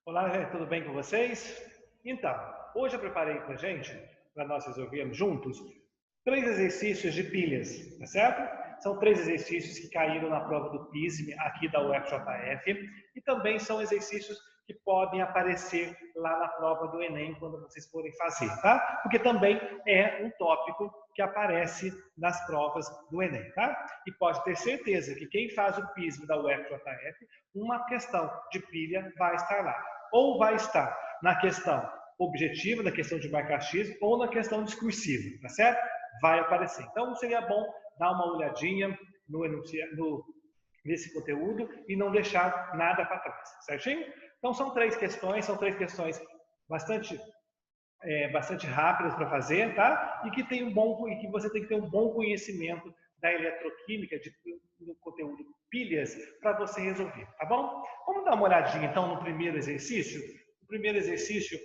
Olá, gente, tudo bem com vocês? Então, hoje eu preparei para nós resolvermos juntos, três exercícios de pilhas, tá certo? São três exercícios que caíram na prova do PISM aqui da UFJF e também são exercícios que podem aparecer lá na prova do Enem quando vocês forem fazer, tá? Porque também é um tópico que aparece nas provas do Enem, tá? E pode ter certeza que quem faz o PISM da UFJF, uma questão de pilha vai estar lá. Ou vai estar na questão objetiva, na questão de marcar X, ou na questão discursiva, tá certo? Vai aparecer. Então, seria bom dar uma olhadinha nesse conteúdo e não deixar nada para trás, certinho? Então, são três questões bastante rápidas para fazer, tá? E que você tem que ter um bom conhecimento da eletroquímica, do conteúdo pilhas, para você resolver, tá bom? Vamos dar uma olhadinha, então, no primeiro exercício? O primeiro exercício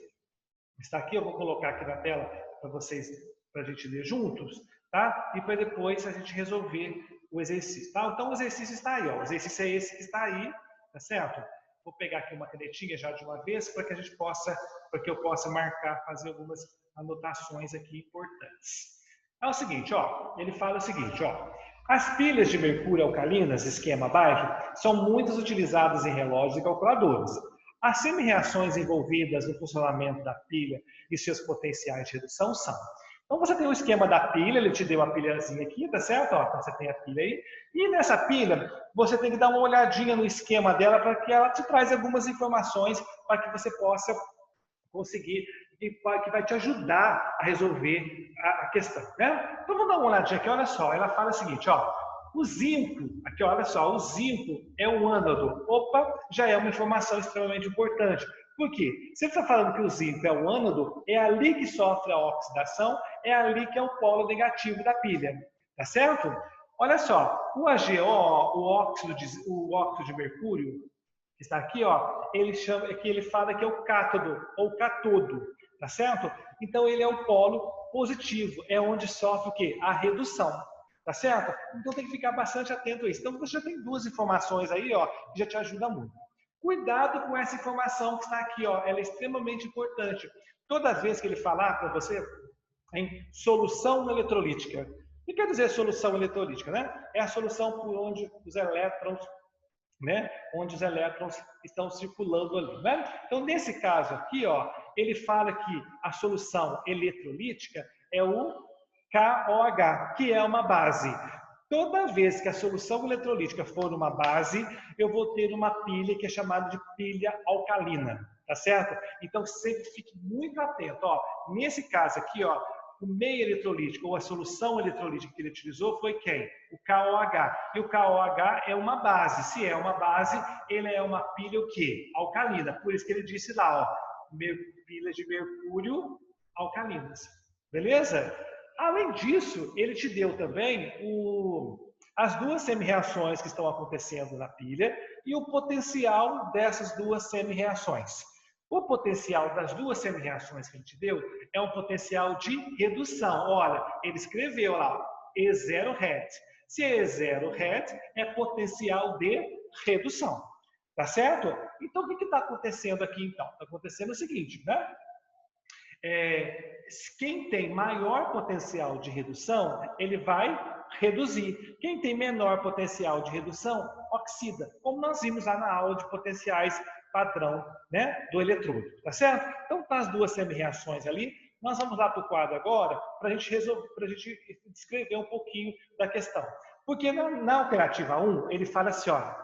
está aqui, eu vou colocar aqui na tela para vocês, para a gente ler juntos, tá? E para depois a gente resolver o exercício, tá? Então, o exercício está aí, ó. O exercício é esse que está aí, tá certo? Vou pegar aqui uma canetinha já de uma vez para que eu possa marcar, fazer algumas anotações aqui importantes. É o seguinte, ó, ele fala o seguinte, ó, as pilhas de mercúrio alcalinas, esquema baixo, são muitas utilizadas em relógios e calculadoras. As semi-reações envolvidas no funcionamento da pilha e seus potenciais de redução são. Então você tem o esquema da pilha, ele te deu a pilhazinha aqui, tá certo? Ó, então você tem a pilha aí. E nessa pilha, você tem que dar uma olhadinha no esquema dela para que ela te traz algumas informações para que você possa conseguir, que vai te ajudar a resolver a questão, né? Então vamos dar uma olhadinha aqui, olha só, ela fala o seguinte, ó, o zinco, aqui olha só, o zinco é o ânodo. Opa, já é uma informação extremamente importante. Por quê? Se ele está falando que o zinco é o ânodo, é ali que sofre a oxidação, é ali que é o polo negativo da pilha, tá certo? Olha só, o AgO, o óxido de mercúrio, que está aqui, ó, ele fala que é o cátodo ou catodo, tá certo? Então ele é o polo positivo, é onde sofre o quê? A redução, tá certo? Então tem que ficar bastante atento a isso. Então você já tem duas informações aí, ó, que já te ajuda muito. Cuidado com essa informação que está aqui, ó, ela é extremamente importante. Toda vez que ele falar para você em solução eletrolítica, o que quer dizer solução eletrolítica, né? É a solução por onde os elétrons, né, onde os elétrons estão circulando ali, né? Então, nesse caso aqui, ó, ele fala que a solução eletrolítica é o KOH, que é uma base. Toda vez que a solução eletrolítica for uma base, eu vou ter uma pilha que é chamada de pilha alcalina, tá certo? Então, sempre fique muito atento, ó. Nesse caso aqui, ó, o meio eletrolítico, ou a solução eletrolítica que ele utilizou foi quem? O KOH. E o KOH é uma base. Se é uma base, ele é uma pilha o quê? Alcalina. Por isso que ele disse lá, ó, pilhas de mercúrio alcalinas. Beleza? Além disso, ele te deu também as duas semi-reações que estão acontecendo na pilha e o potencial dessas duas semi-reações. O potencial das duas semi-reações que ele te deu é um potencial de redução. Olha, ele escreveu lá, E0 hat. Se é E0 hat, é potencial de redução. Tá certo? Então, o que está acontecendo aqui, então? Está acontecendo o seguinte, né? Quem tem maior potencial de redução, ele vai reduzir. Quem tem menor potencial de redução, oxida. Como nós vimos lá na aula de potenciais padrão, né, do eletrodo, tá certo? Então, tá as duas semi-reações ali. Nós vamos lá para o quadro agora para a gente resolver, para a gente descrever um pouquinho da questão. Porque na alternativa 1, ele fala assim, ó,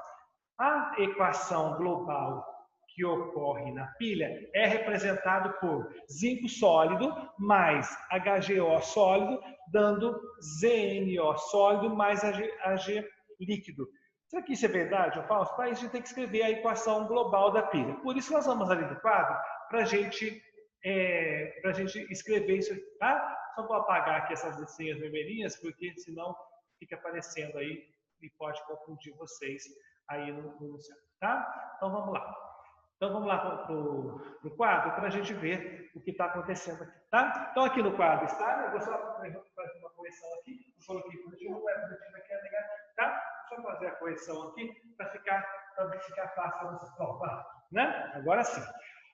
a equação global que ocorre na pilha é representado por zinco sólido mais HgO sólido, dando ZnO sólido mais Ag líquido. Será que isso é verdade ou falso? Para isso, a gente tem que escrever a equação global da pilha. Por isso, nós vamos ali no quadro para a gente escrever isso aqui, tá? Só vou apagar aqui essas letrinhas vermelhinhas, porque senão fica aparecendo aí e pode confundir vocês aí no céu, tá? Então vamos lá. Então vamos lá para o quadro para a gente ver o que está acontecendo aqui, tá? Então aqui no quadro está, eu vou só fazer uma correção aqui, eu coloquei positivo, não é positivo aqui, é negativo, tá? Deixa eu fazer a correção aqui para ficar fácil para vocês. Ó, né? Agora sim.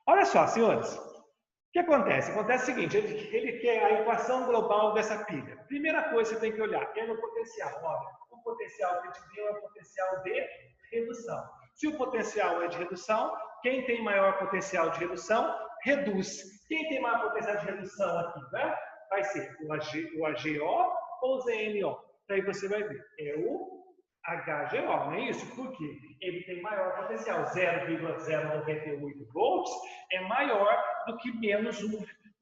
Olha só, senhores. O que acontece? Acontece o seguinte, ele quer a equação global dessa pilha. Primeira coisa que você tem que olhar é no potencial. Olha, o potencial que te deu é o potencial de redução. Se o potencial é de redução, quem tem maior potencial de redução, reduz. Quem tem maior potencial de redução aqui, né? Vai ser o AGO ou o ZNO. Daí você vai ver, é o HGO, não é isso? Porque ele tem maior potencial, 0,098 volts é maior do que menos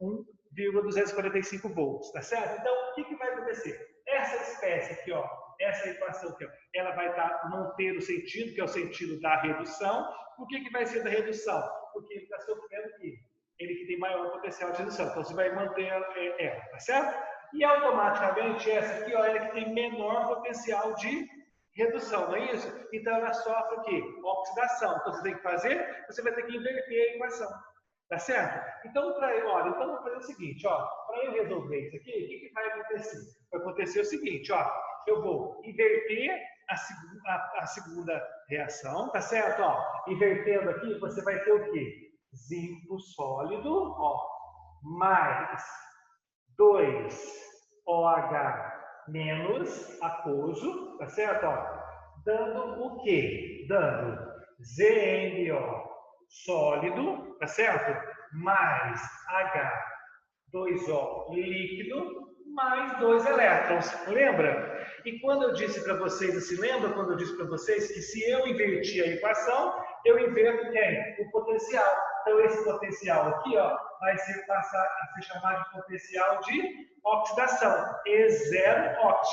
1,245 volts, tá certo? Então, o que vai acontecer? Essa espécie aqui, ó, essa equação aqui, ó, ela vai manter o sentido, que é o sentido da redução. Por que vai ser da redução? Porque ele está sofrendo aqui. Ele que tem maior potencial de redução. Então, você vai manter ela, tá certo? E automaticamente, essa aqui, ó, ela que tem menor potencial de redução, não é isso? Então, ela sofre o quê? Oxidação. Então, você tem que fazer, você vai ter que inverter a equação. Tá certo? Então, olha, então vou fazer o seguinte, ó, para eu resolver isso aqui, o que vai acontecer? Vai acontecer o seguinte, ó, eu vou inverter a segunda reação, tá certo? Ó, invertendo aqui, você vai ter o quê? Zinco sólido, ó, mais 2OH menos aquoso, tá certo? Ó, dando o quê? Dando ZNO sólido, tá certo? Mais H2O líquido, mais 2 elétrons. Lembra? E quando eu disse para vocês, assim, lembra quando eu disse para vocês que se eu invertir a equação, eu inverto quem? O potencial. Então, esse potencial aqui, ó, vai passar a ser chamado de potencial de oxidação. E0 ox.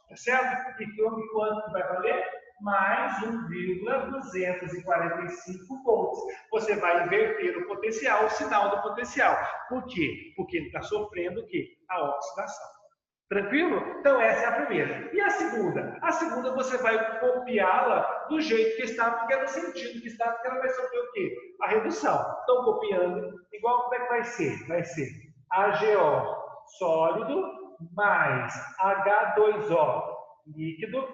Tá certo? E quanto vai valer? Mais 1,245 volts. Você vai inverter o potencial, o sinal do potencial. Por quê? Porque ele está sofrendo o quê? A oxidação. Tranquilo? Então, essa é a primeira. E a segunda? A segunda você vai copiá-la do jeito que está, porque é no sentido que está, porque ela vai sofrer o quê? A redução. Então, copiando, igual como é que vai ser? Vai ser AGO sólido mais H2O líquido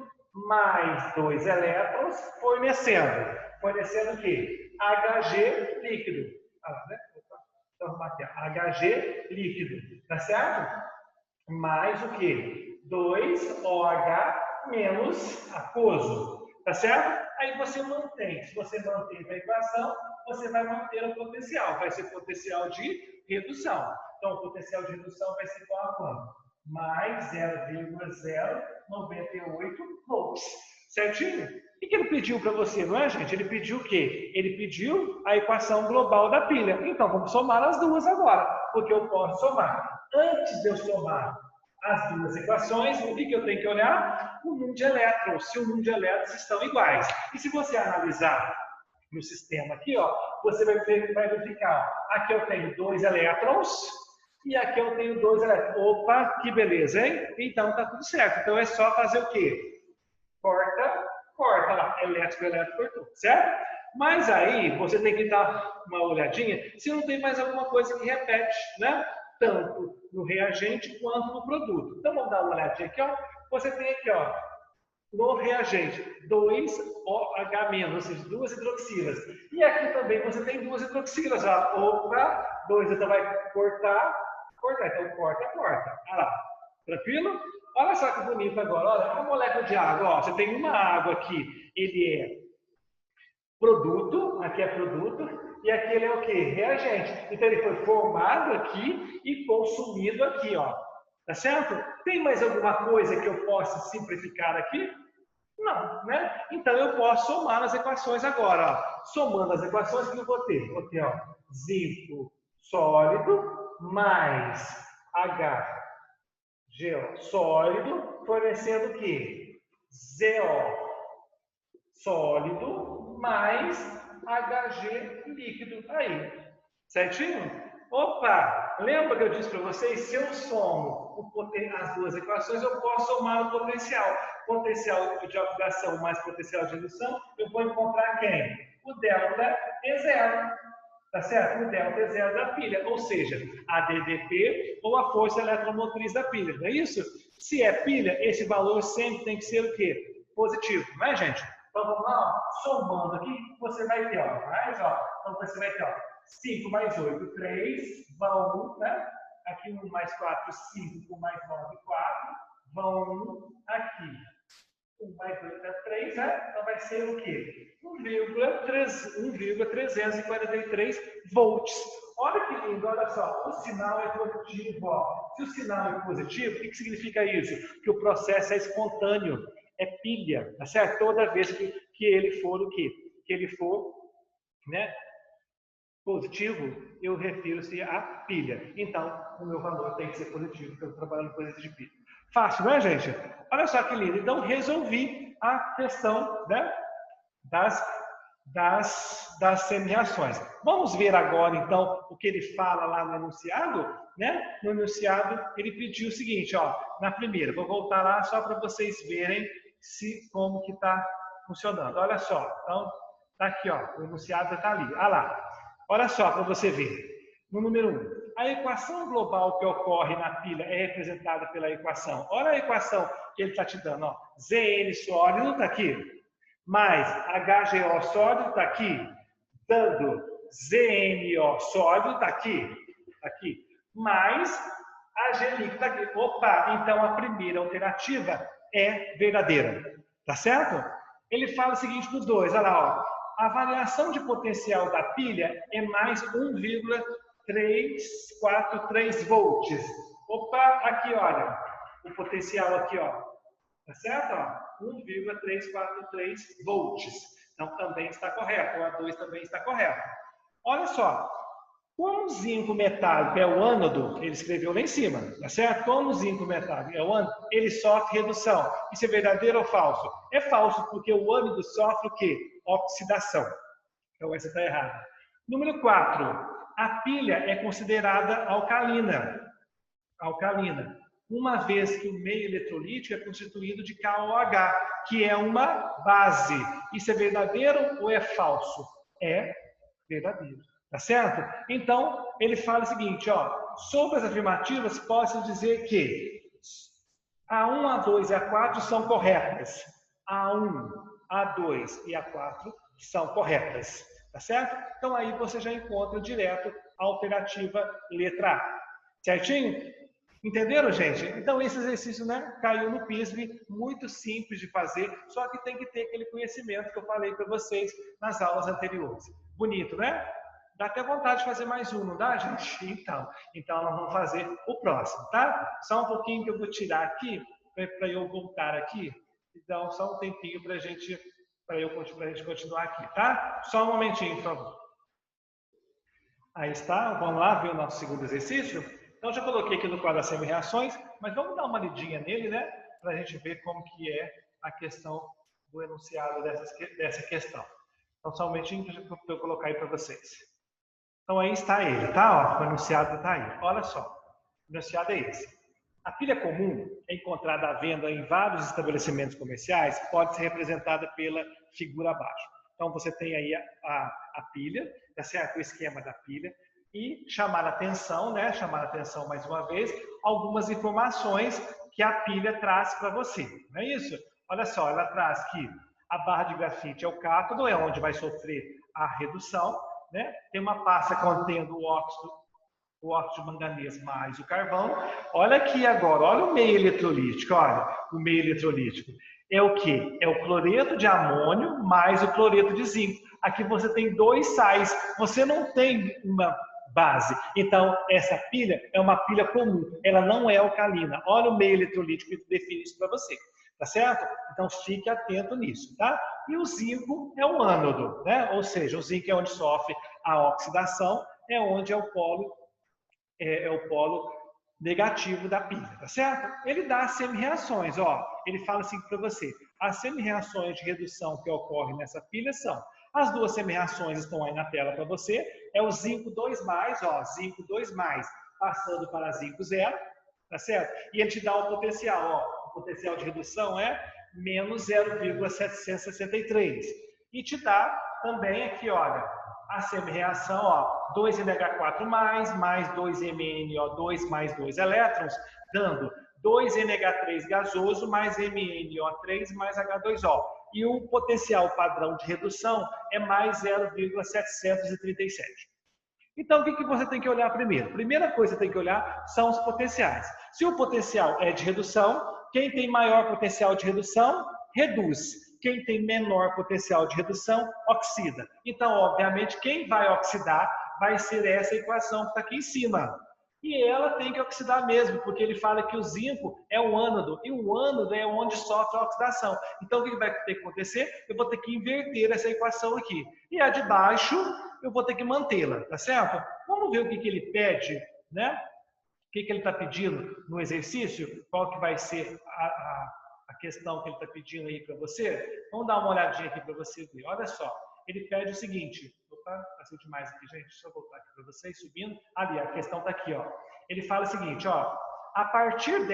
mais 2 elétrons fornecendo. Fornecendo o quê? HG líquido. Né? Então, aqui, HG líquido. Tá certo? Mais o quê? 2OH menos aquoso. Tá certo? Aí você mantém. Se você mantém a equação, você vai manter o potencial. Vai ser potencial de redução. Então, o potencial de redução vai ser igual a quanto? Mais 0,098 volts. Certinho? O que ele pediu para você, não é, gente? Ele pediu o quê? Ele pediu a equação global da pilha. Então, vamos somar as duas agora, porque eu posso somar. Antes de eu somar as duas equações, o que eu tenho que olhar? O número de elétrons, se o número de elétrons estão iguais. E se você analisar no sistema aqui, ó, você vai verificar, aqui eu tenho 2 elétrons, e aqui eu tenho 2 elétrons. Opa, que beleza, hein? Então tá tudo certo. Então é só fazer o quê? Corta lá. Elétrico, cortou, certo? Mas aí você tem que dar uma olhadinha se não tem mais alguma coisa que repete, né? Tanto no reagente quanto no produto. Então vamos dar uma olhadinha aqui, ó. Você tem aqui, ó, no reagente, 2OH-, ou seja, 2 hidroxilas. E aqui também você tem 2 hidroxilas, ó. Opa, 2 então vai cortar. Então corta. Olha lá. Tranquilo? Olha só que bonito agora. Olha a molécula de água. Ó. Você tem uma água aqui, ele é produto, aqui é produto, e aqui ele é o quê? Reagente. Então ele foi formado aqui e consumido aqui, ó. Tá certo? Tem mais alguma coisa que eu possa simplificar aqui? Não, né? Então eu posso somar as equações agora, ó. Somando as equações que eu vou ter. Vou ter, ó, zinco sólido mais HGO sólido, fornecendo o quê? ZO sólido mais HG líquido. Aí, certinho? Opa! Lembra que eu disse para vocês? Se eu somo as duas equações, eu posso somar o potencial. Potencial de oxidação mais potencial de redução, eu vou encontrar quem? O delta E0. Tá certo? O delta E0 da pilha, ou seja, a DDP ou a força eletromotriz da pilha, não é isso? Se é pilha, esse valor sempre tem que ser o quê? Positivo, não é, gente? Então vamos lá, ó. Somando aqui, você vai ter, ó, mais, ó, Então você vai ter, ó, 5 mais 8, 3, vão 1, né? Aqui 1 mais 4, 5, 1 mais 9, 4, vão 1, aqui. 1 mais 8 é 3, né? Então vai ser o quê? 1,343 volts. Olha que lindo, olha só, o sinal é positivo. Ó. Se o sinal é positivo, o que significa isso? Que o processo é espontâneo, é pilha, tá certo? Toda vez que ele for o quê? Que ele for, né, positivo, eu refiro-se à pilha. Então, o meu valor tem que ser positivo, porque eu estou trabalhando com coisas de pilha. Fácil, não é, gente? Olha só que lindo. Então, resolvi a questão, né, das semi-reações. Vamos ver agora, então, o que ele fala lá no enunciado, né? No enunciado, ele pediu o seguinte, ó, na primeira, vou voltar lá só para vocês verem como que está funcionando. Olha só, então, tá aqui, ó, o enunciado está ali. Olha lá, olha só para você ver. No número 1, a equação global que ocorre na pilha é representada pela equação. Olha a equação que ele está te dando, ó. Zn sólido está aqui, mais HGO sólido está aqui, dando ZNO sólido está aqui, mais AG líquido está aqui. Opa, então a primeira alternativa é verdadeira, tá certo? Ele fala o seguinte no 2, olha lá, ó, a variação de potencial da pilha é mais 1,343 volts. Opa, aqui, olha, o potencial aqui, ó. Tá certo? 1,343 volts. Então, também está correto. O A2 também está correto. Olha só. Como o zinco metálico é o ânodo, ele escreveu lá em cima, tá certo? Como o zinco metálico é o ânodo, ele sofre redução. Isso é verdadeiro ou falso? É falso, porque o ânodo sofre o quê? Oxidação. Então, essa está errada. Número 4. A pilha é considerada alcalina. Alcalina. Uma vez que o meio eletrolítico é constituído de KOH, que é uma base. Isso é verdadeiro ou é falso? É verdadeiro. Tá certo? Então, ele fala o seguinte, ó, sobre as afirmativas, posso dizer que A1, A2 e A4 são corretas. A1, A2 e A4 são corretas. Tá certo? Então, aí você já encontra direto a alternativa letra A. Certinho? Entenderam, gente? Então, esse exercício, né, caiu no PISB, muito simples de fazer, só que tem que ter aquele conhecimento que eu falei para vocês nas aulas anteriores. Bonito, né? Dá até vontade de fazer mais um, não dá, gente? Então nós vamos fazer o próximo, tá? Só um pouquinho que eu vou tirar aqui, para eu voltar aqui. Então, só um tempinho para a gente continuar aqui, tá? Só um momentinho, por favor. Aí está, vamos lá ver o nosso segundo exercício. Então, já coloquei aqui no quadro das semi-reações, mas vamos dar uma lidinha nele, né? Para a gente ver como que é a questão do enunciado dessa questão. Então, só um momentinho para eu colocar aí para vocês. Então, aí está ele, tá? Ó, o enunciado está aí. Olha só, o enunciado é esse. A pilha comum é encontrada à venda em vários estabelecimentos comerciais, pode ser representada pela figura abaixo. Então, você tem aí a pilha, tá certo? O esquema da pilha. E chamar a atenção, né? Chamar a atenção mais uma vez, algumas informações que a pilha traz para você. Não é isso? Olha só, ela traz que a barra de grafite é o cátodo, é onde vai sofrer a redução, né? Tem uma pasta contendo o óxido de manganês mais o carvão. Olha aqui agora, olha o meio eletrolítico, olha, o meio eletrolítico. É o quê? É o cloreto de amônio mais o cloreto de zinco. Aqui você tem 2 sais, você não tem uma base. Então, essa pilha é uma pilha comum, ela não é alcalina. Olha o meio eletrolítico que define isso para você, tá certo? Então, fique atento nisso, tá? E o zinco é o ânodo, né? Ou seja, o zinco é onde sofre a oxidação, é onde é o polo negativo da pilha, tá certo? Ele dá as semi-reações, ó. Ele fala assim para você, as semi-reações de redução que ocorrem nessa pilha são as 2 semi-reações estão aí na tela para você. É o zinco 2+, ó, zinco 2+, passando para zinco 0, tá certo? E ele te dá o potencial, ó. O potencial de redução é menos 0,763. E te dá também aqui, olha, a semi-reação, ó, 2NH4+, mais 2MnO2 mais 2 elétrons, dando 2NH3 gasoso mais MnO3 mais H2O. e o potencial padrão de redução é mais 0,737. Então, o que você tem que olhar primeiro? Primeira coisa que você tem que olhar são os potenciais. Se o potencial é de redução, quem tem maior potencial de redução, reduz. Quem tem menor potencial de redução, oxida. Então, obviamente, quem vai oxidar vai ser essa equação que está aqui em cima. E ela tem que oxidar mesmo, porque ele fala que o zinco é o ânodo, e o ânodo é onde sofre a oxidação. Então, o que vai ter que acontecer? Eu vou ter que inverter essa equação aqui. E a de baixo, eu vou ter que mantê-la, tá certo? Vamos ver o que ele pede, né? O que ele está pedindo no exercício? Qual que vai ser a questão que ele está pedindo aí para você? Vamos dar uma olhadinha aqui para você ver. Olha só, ele pede o seguinte. Opa, passei demais aqui, gente. Deixa eu voltar aqui para vocês, subindo. Ali, a questão está aqui, ó. Ele fala o seguinte, ó. A partir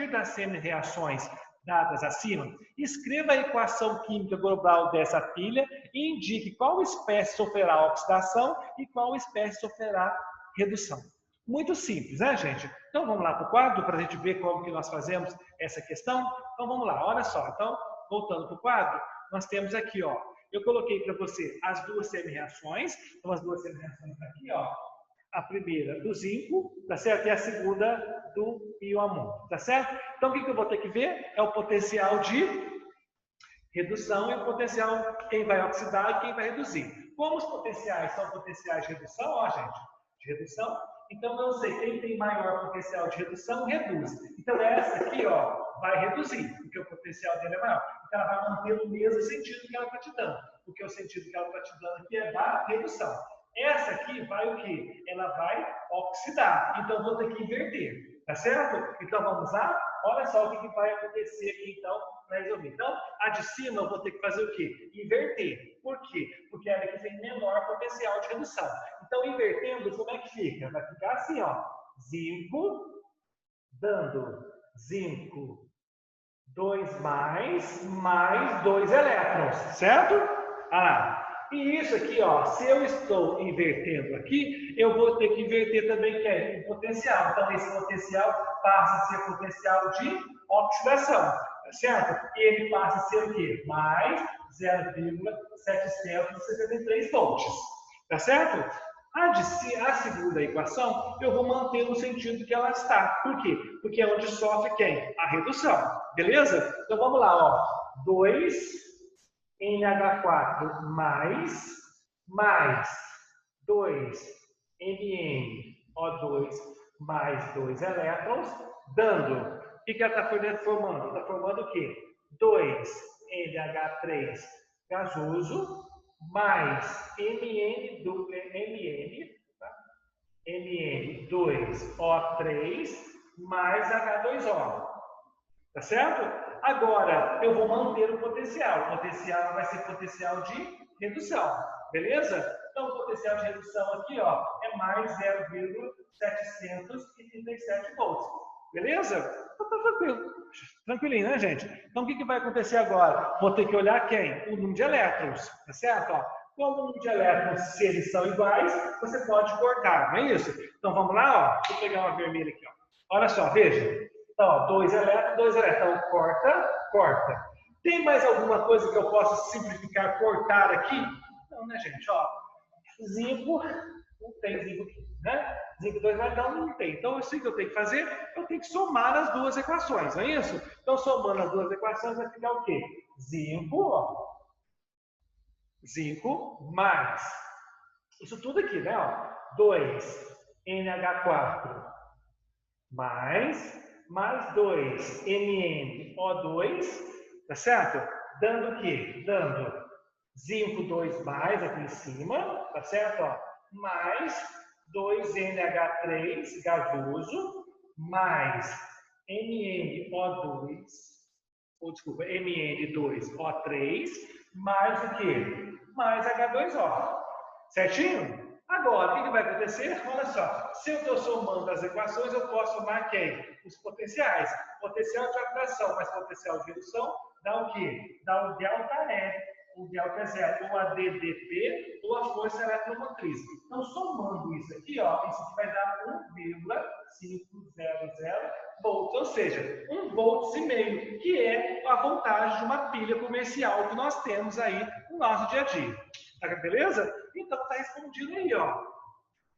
das semi-reações dadas acima, escreva a equação química global dessa pilha e indique qual espécie sofrerá oxidação e qual espécie sofrerá redução. Muito simples, né, gente? Então, vamos lá para o quadro para a gente ver como que nós fazemos essa questão. Então, vamos lá, olha só. Então, voltando para o quadro, nós temos aqui, ó. Eu coloquei para você as duas semi-reações. Então, as duas semi-reações aqui, ó. A primeira do zinco, tá certo? E a segunda do ioamônio, tá certo? Então, o que eu vou ter que ver? É o potencial de redução e o potencial quem vai oxidar e quem vai reduzir. Como os potenciais são potenciais de redução, ó, gente, de redução, então eu sei quem tem maior potencial de redução, reduz. Então, essa aqui, ó, vai reduzir, porque o potencial dele é maior. Então, ela vai manter o mesmo sentido que ela está te dando, porque o sentido que ela está te dando aqui é da redução. Essa aqui vai o quê? Ela vai oxidar. Então, eu vou ter que inverter. Tá certo? Então, vamos lá? Olha só o que vai acontecer aqui, então, para resolver. Então, a de cima eu vou ter que fazer o quê? Inverter. Por quê? Porque ela aqui tem menor potencial de redução. Então, invertendo, como é que fica? Vai ficar assim, ó. Zinco, dando zinco 2 mais 2 elétrons. Certo? Ah lá. E isso aqui, ó, se eu estou invertendo aqui, eu vou ter que inverter também que é o potencial. Então, esse potencial passa a ser potencial de oxidação, tá certo? E ele passa a ser o quê? Mais 0,763 volts, tá certo? A segunda equação, eu vou manter no sentido que ela está. Por quê? Porque é onde sofre quem? A redução, beleza? Então, vamos lá, ó. 2... NH4 mais 2 MnO2 mais 2 elétrons, dando. O que ela está formando? Está formando o quê? 2 NH3 gasoso mais Mn2O3 mais H2O. Tá certo? Agora, eu vou manter o potencial. O potencial vai ser potencial de redução. Beleza? Então, o potencial de redução aqui, ó, é mais 0,737 volts. Beleza? Então, tá tranquilo. Tranquilinho, né, gente? Então, o que vai acontecer agora? Vou ter que olhar quem? O número de elétrons. Tá certo? Ó, como o número de elétrons, se eles são iguais, você pode cortar, não é isso? Então, vamos lá, ó. Deixa eu pegar uma vermelha aqui, ó. Olha só, veja. Então, ó, 2 elétrons, 2 elétrons. Então, corta. Tem mais alguma coisa que eu possa simplificar, cortar aqui? Não, né, gente? Ó, zinco, não tem zinco aqui, né? Zinco 2 mais não tem. Então, isso que eu tenho que fazer, eu tenho que somar as duas equações, não é isso? Então, somando as duas equações, vai ficar o quê? Zinco, ó. Zinco mais. Isso tudo aqui, né? Ó, 2 NH4 mais 2 MnO2, tá certo? Dando o quê? Dando zinco 2 mais aqui em cima, tá certo? Ó, mais 2 NH3 gasoso, mais MnO2, Mn2O3, mais o quê? Mais H2O. Certinho? Agora, o que vai acontecer? Olha só, se eu estou somando as equações, eu posso somar quem? Os potenciais. Potencial de atração mais potencial de redução dá o quê? Dá o ΔE. O delta é zero, ou a DDP, ou a força eletromotriz. Então, somando isso aqui, ó, isso aqui vai dar 1,500 volts, ou seja, 1,5 volts, que é a voltagem de uma pilha comercial que nós temos aí no nosso dia a dia. Tá, beleza? Então está respondido aí, ó.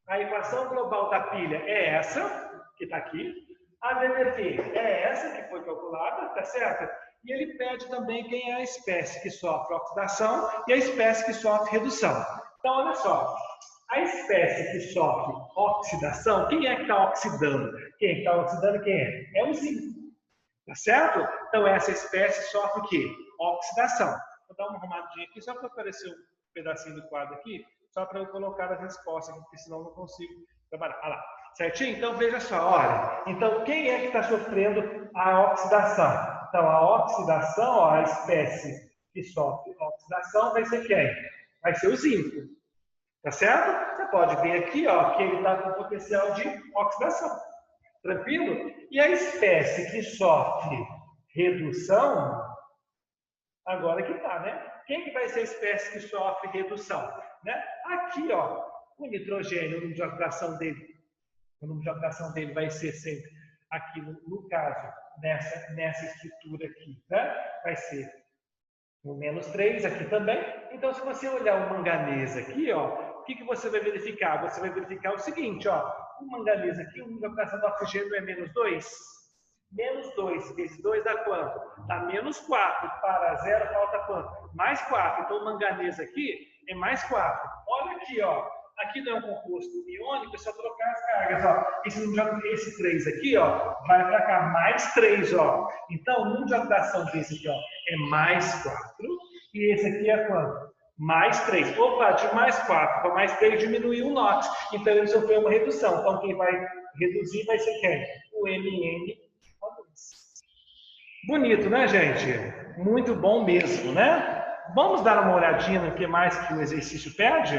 A equação global da pilha é essa, que está aqui. A DDP é essa, que foi calculada, tá certo? E ele pede também quem é a espécie que sofre oxidação e a espécie que sofre redução. Então, olha só. A espécie que sofre oxidação, quem é que está oxidando? Quem está oxidando quem é? É o zinco. Tá certo? Então, essa espécie sofre o quê? Oxidação. Vou dar uma arrumadinha aqui, só para aparecer um pedacinho do quadro aqui, só para eu colocar as respostas, porque senão eu não consigo trabalhar. Olha lá. Certinho? Então, veja só, olha. Então, quem é que está sofrendo a oxidação? Então, a oxidação, ó, a espécie que sofre oxidação vai ser quem? Vai ser o zinco. Tá certo? Você pode ver aqui, ó, que ele está com potencial de oxidação. Tranquilo? E a espécie que sofre redução, agora que tá, né? Quem que vai ser a espécie que sofre redução? Né? Aqui, ó, o nitrogênio, o número de oxidação dele, o número de oxidação dele vai ser sempre aqui, no caso, nessa estrutura aqui, né? Vai ser o -3 aqui também. Então, se você olhar o manganês aqui, ó, o que você vai verificar? Você vai verificar o seguinte, ó, o manganês aqui, o número de oxidação do oxigênio é -2. -2 vezes 2 dá quanto? Dá -4. Para 0 falta quanto? Mais 4. Então, o manganês aqui é mais 4. Olha aqui, ó. Aqui não é um composto iônico, é só trocar as cargas, ó. Esse 3 aqui, ó, vai para cá, mais 3, ó. Então, o número de oxidação desse aqui, ó, é mais 4. E esse aqui é quanto? Mais 3. Opa, de mais 4 para mais 3 diminuiu o NOx. Então, ele sofreu uma redução. Então, quem vai reduzir vai ser quem? O MnO2. Bonito, né, gente? Muito bom mesmo, né? Vamos dar uma olhadinha no que mais que o exercício pede?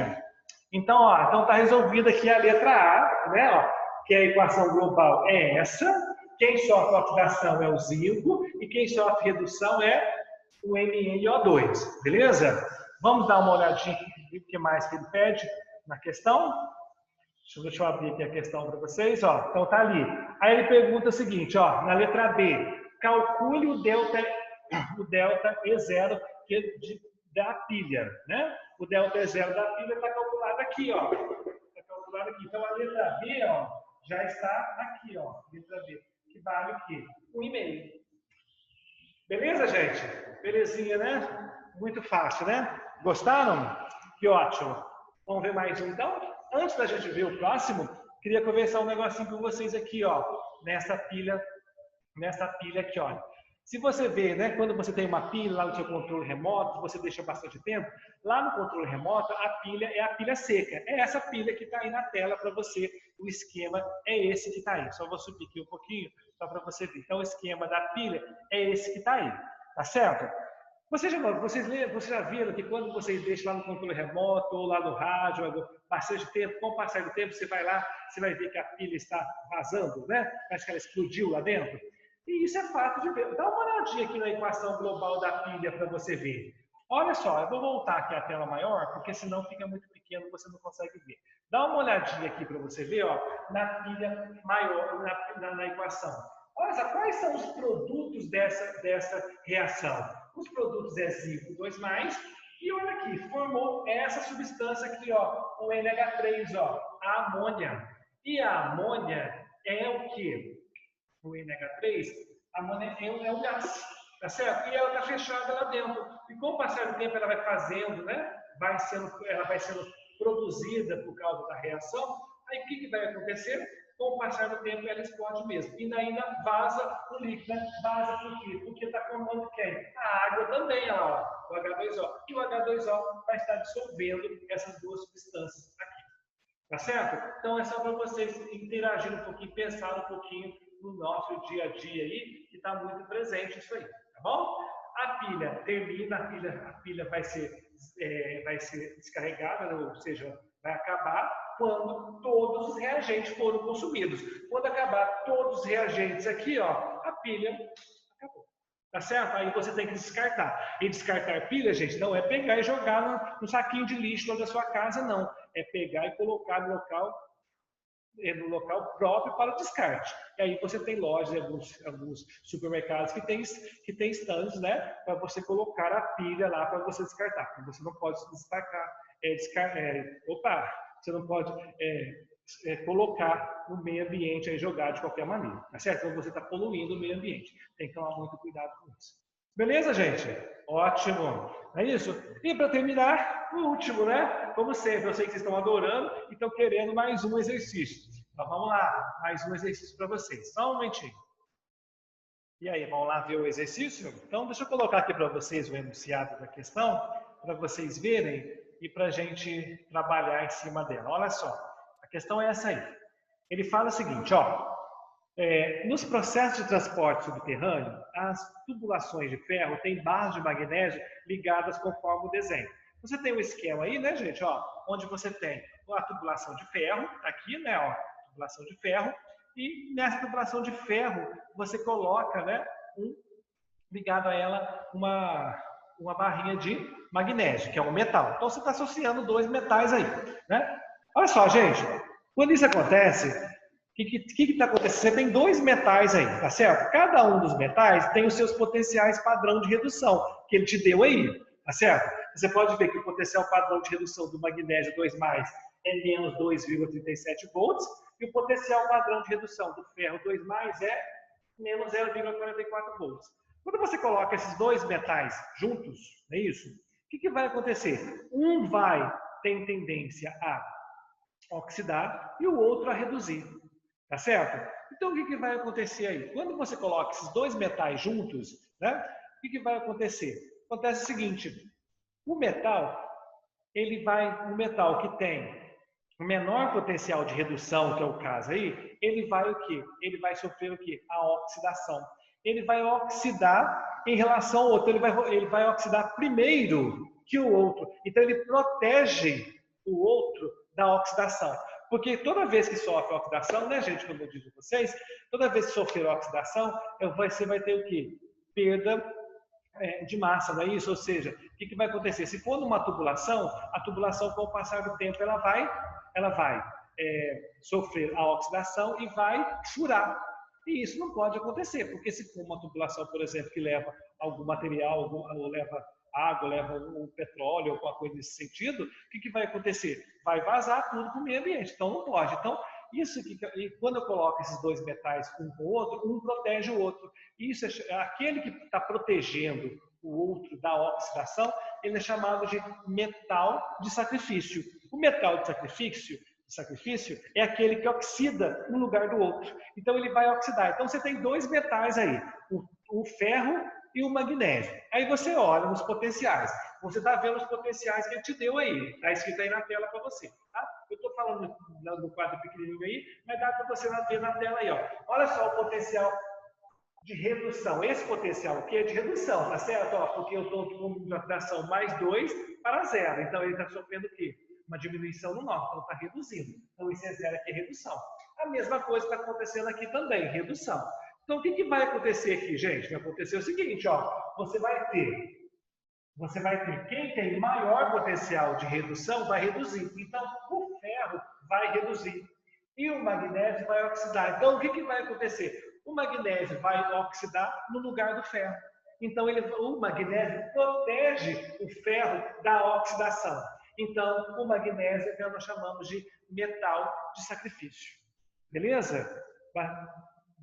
Então, ó, então tá resolvida aqui a letra A, né, ó, que a equação global é essa. Quem sofre oxidação é o zinco e quem sofre redução é o MnO2, beleza? Vamos dar uma olhadinha aqui, o que mais que ele pede na questão. Deixa eu abrir aqui a questão para vocês, ó. Então tá ali. Aí ele pergunta o seguinte, ó, na letra B, calcule o delta E0 da pilha, né? O delta E0 da pilha está calculado aqui, ó. Está calculado aqui. Então a letra B, ó, já está aqui, ó. Letra B, que vale o quê? 1,5. Beleza, gente? Belezinha, né? Muito fácil, né? Gostaram? Que ótimo. Vamos ver mais um, então? Antes da gente ver o próximo, queria conversar um negocinho com vocês aqui, ó. Nessa pilha aqui, ó. Se você vê, né, quando você tem uma pilha lá no seu controle remoto, você deixa bastante tempo, lá no controle remoto, a pilha é a pilha seca. É essa pilha que está aí na tela para você. O esquema é esse que está aí. Só vou subir aqui um pouquinho, só para você ver. Então, o esquema da pilha é esse que está aí. Tá certo? Vocês já viram que quando vocês deixam lá no controle remoto ou lá no rádio, bastante tempo, com o passar do tempo, você vai lá, você vai ver que a pilha está vazando, né? Parece que ela explodiu lá dentro. E isso é fato de ver. Dá uma olhadinha aqui na equação global da pilha para você ver. Olha só, eu vou voltar aqui a tela maior, porque senão fica muito pequeno, você não consegue ver. Dá uma olhadinha aqui para você ver, ó, na pilha maior, na equação. Olha só, quais são os produtos dessa reação? Os produtos é zinco 2+, e olha aqui, formou essa substância aqui, ó, o NH3, ó, a amônia. E a amônia é o quê? O NH3, a amônia é um gás, tá certo? E ela está fechada lá dentro. E com o passar do tempo ela vai fazendo, né? Ela vai sendo produzida por causa da reação. Aí o que vai acontecer? Com o passar do tempo ela explode mesmo. E ainda vaza o líquido, né? Vaza por quê? Porque está formando quem? A água também, ó, o H2O. E o H2O vai estar dissolvendo essas duas substâncias aqui. Tá certo? Então é só para vocês interagirem um pouquinho, pensar um pouquinho no nosso dia a dia aí, que está muito presente isso aí, tá bom? A pilha termina, a pilha vai ser descarregada, ou seja, vai acabar quando todos os reagentes foram consumidos. Quando acabar todos os reagentes aqui, ó, a pilha acabou. Tá certo? Aí você tem que descartar. E descartar pilha, gente, não é pegar e jogar no saquinho de lixo lá da sua casa, não. É pegar e colocar no local no local próprio para o descarte. E aí você tem lojas, alguns supermercados que tem stands, né, para você colocar a pilha lá para você descartar. Porque você não pode você não pode colocar no meio ambiente aí, jogar de qualquer maneira, tá certo? Então você está poluindo o meio ambiente. Tem que tomar muito cuidado com isso. Beleza, gente? Ótimo. É isso? E para terminar, o último, né? Como sempre, eu sei que vocês estão adorando e estão querendo mais um exercício. Então vamos lá, mais um exercício para vocês. Só um momentinho. E aí, vamos lá ver o exercício? Então, deixa eu colocar aqui para vocês o enunciado da questão, para vocês verem e para a gente trabalhar em cima dela. Olha só, a questão é essa aí. Ele fala o seguinte, ó. Nos processos de transporte subterrâneo, as tubulações de ferro têm barras de magnésio ligadas conforme o desenho. Você tem um esquema aí, né, gente? Ó, onde você tem a tubulação de ferro, aqui, né? Ó, tubulação de ferro. E nessa tubulação de ferro, você coloca, né, ligado a ela, uma barrinha de magnésio, que é um metal. Então, você está associando dois metais aí, né? Olha só, gente. Quando isso acontece, o que está acontecendo? Você tem dois metais aí, tá certo? Cada um dos metais tem os seus potenciais padrão de redução, que ele te deu aí, tá certo? Você pode ver que o potencial padrão de redução do magnésio 2+, é menos 2,37 volts, e o potencial padrão de redução do ferro 2+, é menos 0,44 volts. Quando você coloca esses dois metais juntos, é isso? O que vai acontecer? Um vai ter tendência a oxidar e o outro a reduzir. Tá certo? Então, o que vai acontecer aí? Quando você coloca esses dois metais juntos, né? O que vai acontecer? Acontece o seguinte, o metal que tem o menor potencial de redução, que é o caso aí, ele vai o quê? Ele vai sofrer o quê? A oxidação. Ele vai oxidar em relação ao outro, ele vai oxidar primeiro que o outro. Então, ele protege o outro da oxidação. Porque toda vez que sofre oxidação, né, gente, como eu disse para vocês, toda vez que sofrer oxidação, você vai ter o quê? Perda de massa, não é isso? Ou seja, o que vai acontecer? Se for numa tubulação, a tubulação, com o passar do tempo, ela vai sofrer a oxidação e vai furar. E isso não pode acontecer, porque se for uma tubulação, por exemplo, que leva algum material, ou leva água, leva um petróleo, alguma coisa nesse sentido, o que vai acontecer? Vai vazar tudo para o meio ambiente. Então, não pode. Então, e quando eu coloco esses dois metais um com o outro, um protege o outro. Isso aquele que está protegendo o outro da oxidação, ele é chamado de metal de sacrifício. O metal de sacrifício é aquele que oxida um lugar do outro. Então, ele vai oxidar. Então, você tem dois metais aí, o ferro e o magnésio. Aí você olha nos potenciais. Você está vendo os potenciais que ele te deu aí. Está escrito aí na tela para você. Tá? Eu estou falando no quadro pequenininho aí, mas dá para você ver na tela aí. Ó. Olha só o potencial de redução. Esse potencial aqui é de redução, tá certo? Ó, porque eu estou com uma oxidação mais 2 para 0. Então, ele está sofrendo o quê? Uma diminuição no nó. Então, está reduzindo. Então, esse é 0 aqui é redução. A mesma coisa está acontecendo aqui também, redução. Então, o que vai acontecer aqui, gente? Vai acontecer o seguinte, ó. Você vai ter quem tem maior potencial de redução vai reduzir. Então, o ferro vai reduzir. E o magnésio vai oxidar. Então, o que vai acontecer? O magnésio vai oxidar no lugar do ferro. Então, o magnésio protege o ferro da oxidação. Então, o magnésio é que nós chamamos de metal de sacrifício. Beleza?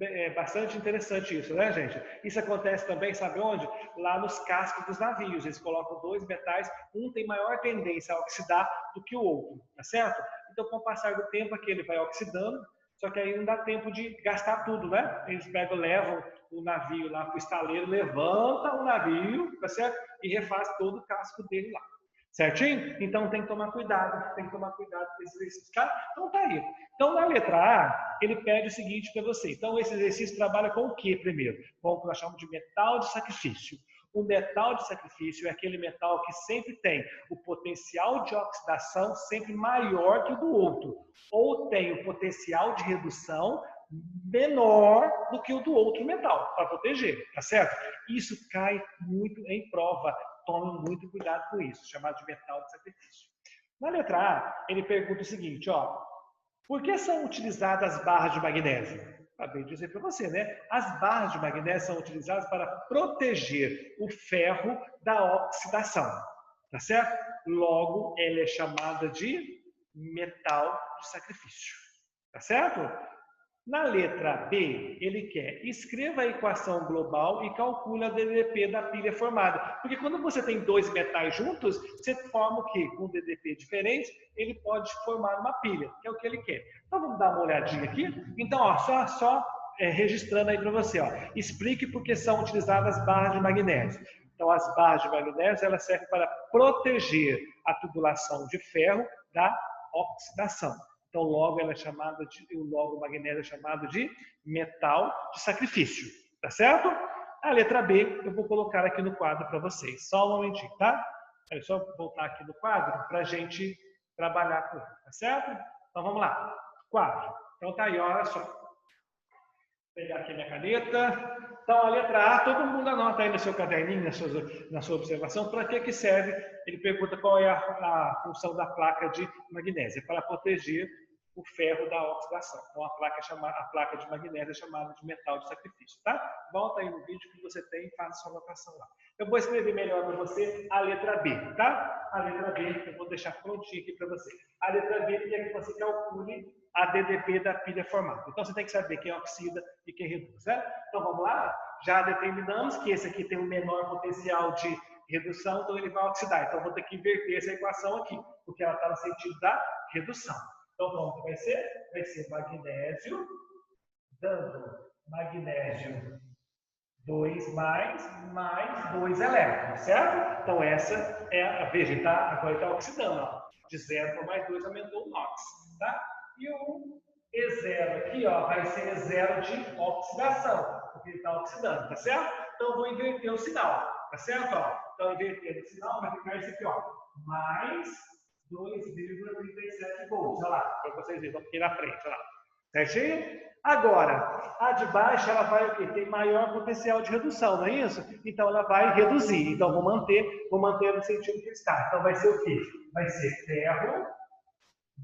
É bastante interessante isso, né, gente? Isso acontece também, sabe onde? Lá nos cascos dos navios. Eles colocam dois metais, um tem maior tendência a oxidar do que o outro, tá certo? Então, com o passar do tempo, aqui ele vai oxidando, só que aí não dá tempo de gastar tudo, né? Eles levam o navio lá para o estaleiro, levanta o navio, tá certo? E refaz todo o casco dele lá. Certinho? Então tem que tomar cuidado com esse exercício. Tá? Então tá aí. Então na letra A, ele pede o seguinte para você. Então esse exercício trabalha com o que primeiro? Com o que nós chamamos de metal de sacrifício. O metal de sacrifício é aquele metal que sempre tem o potencial de oxidação sempre maior que o do outro. Ou tem o potencial de redução menor do que o do outro metal, para proteger, tá certo? Isso cai muito em prova. Tome muito cuidado com isso, chamado de metal de sacrifício. Na letra A, ele pergunta o seguinte, ó, Por que são utilizadas as barras de magnésio? Acabei de dizer para você, né? As barras de magnésio são utilizadas para proteger o ferro da oxidação, tá certo? Logo, ela é chamada de metal de sacrifício, tá certo? Na letra B, ele quer escreva a equação global e calcule a DDP da pilha formada. Porque quando você tem dois metais juntos, você forma o quê? Com DDP diferentes, ele pode formar uma pilha, que é o que ele quer. Então vamos dar uma olhadinha aqui? Então, ó, só registrando aí para você, ó, explique por que são utilizadas barras de magnésio. Então, as barras de magnésio elas servem para proteger a tubulação de ferro da oxidação. Então, logo ela é chamada de, o magnésio é chamado de metal de sacrifício, tá certo? A letra B eu vou colocar aqui no quadro para vocês. Só um momentinho, tá? É só voltar aqui no quadro para a gente trabalhar com ele, tá certo? Então vamos lá. Quadro. Então tá aí, olha só. Vou pegar aqui a minha caneta. Então, a letra A, todo mundo anota aí no seu caderninho, na sua observação, para que serve? Ele pergunta qual é a função da placa de magnésio. É para proteger o ferro da oxidação. Então, a placa de magnésio é chamada de metal de sacrifício, tá? Volta aí no vídeo que você tem e faz a sua anotação lá. Eu vou escrever melhor para você a letra B, tá? A letra B, eu vou deixar prontinho aqui para você. A letra B é que você calcule a DDP da pilha formada. Então, você tem que saber quem oxida e quem reduz, certo? Então, vamos lá? Já determinamos que esse aqui tem um menor potencial de redução, então ele vai oxidar. Então, vou ter que inverter essa equação aqui, porque ela está no sentido da redução. Então, como que vai ser? Vai ser magnésio, dando magnésio 2 mais 2 elétrons, certo? Então, essa é a, veja, tá? Agora está oxidando, ó. De 0 para mais 2 aumentou o NOx, tá? E o E0 aqui, ó, vai ser E0 de oxidação, porque ele está oxidando, tá certo? Então, eu vou inverter o sinal, tá certo? Ó? Então, invertendo o sinal, vai ficar esse aqui, ó, mais 2,37 volts, olha lá, para vocês verem, vamos aqui na frente, olha lá. Certinho? Agora, a de baixo, ela vai o quê? Tem maior potencial de redução, não é isso? Então, ela vai reduzir. Então, vou manter no sentido que está. Então, vai ser o quê? Vai ser ferro,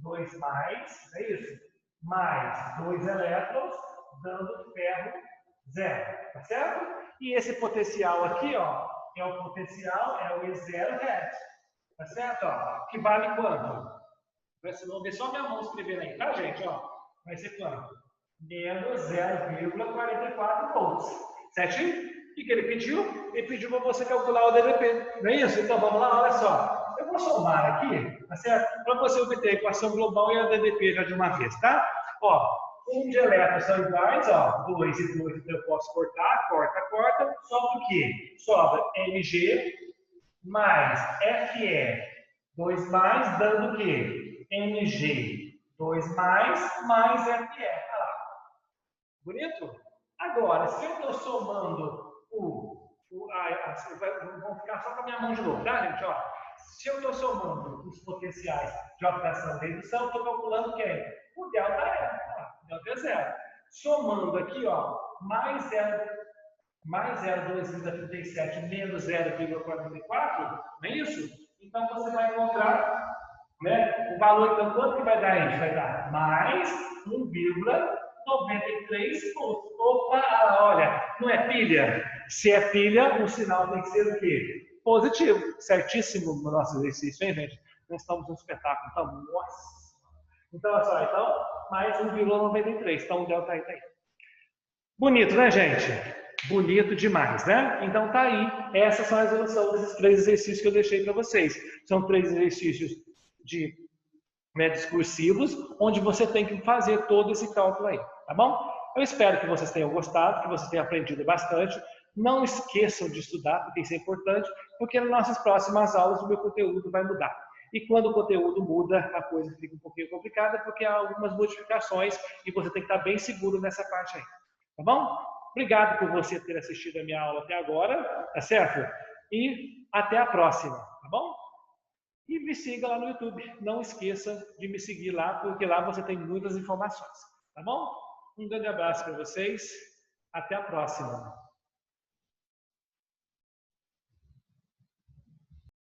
2 mais, é isso? Mais 2 elétrons, dando ferro 0, tá certo? E esse potencial aqui, ó, é o potencial, é o E0 Hertz, tá certo? Ó, que vale quanto? Vamos ver só minha mão escrevendo aí, tá, gente? Ó, vai ser quanto? Menos 0,44 volts, certinho? O que ele pediu? Ele pediu para você calcular o DDP, não é isso? Então, vamos lá, olha só. Eu vou somar aqui, tá certo? Para você obter a equação global e a DDP já de uma vez, tá? Ó, de elétrons são iguais, ó, 2 e 2, então eu posso cortar, corta. Sobra o quê? Sobra Mg mais Fe, 2 mais, dando o quê? Mg, 2 mais Fe. Olha lá. Bonito? Agora, se eu estou somando vamos ficar só com a minha mão de novo, tá, gente? Ó, se eu estou somando os potenciais de oxidação e redução, estou calculando quem? O delta é. O delta é 0. Somando aqui, ó, mais 0,237 menos 0,44, não é isso? Então, você vai encontrar, né, o valor, então, quanto que vai dar isso? Vai dar mais 1,93 volts. Opa, olha, não é pilha? Se é pilha, o sinal tem que ser o quê? Positivo. Certíssimo no nosso exercício, hein, gente? Nós estamos no espetáculo. Então, nossa. Então, olha só, então, mais 1,93. Então, o delta aí tá aí. Bonito, né, gente? Bonito demais, né? Então, tá aí. Essas são as resoluções desses 3 exercícios que eu deixei para vocês. São 3 exercícios discursivos, onde você tem que fazer todo esse cálculo aí, tá bom? Eu espero que vocês tenham gostado, que vocês tenham aprendido bastante. Não esqueçam de estudar, porque isso é importante, porque nas nossas próximas aulas o meu conteúdo vai mudar. E quando o conteúdo muda, a coisa fica um pouquinho complicada, porque há algumas modificações e você tem que estar bem seguro nessa parte aí. Tá bom? Obrigado por você ter assistido a minha aula até agora, tá certo? E até a próxima, tá bom? E me siga lá no YouTube. Não esqueça de me seguir lá, porque lá você tem muitas informações, tá bom? Um grande abraço para vocês. Até a próxima.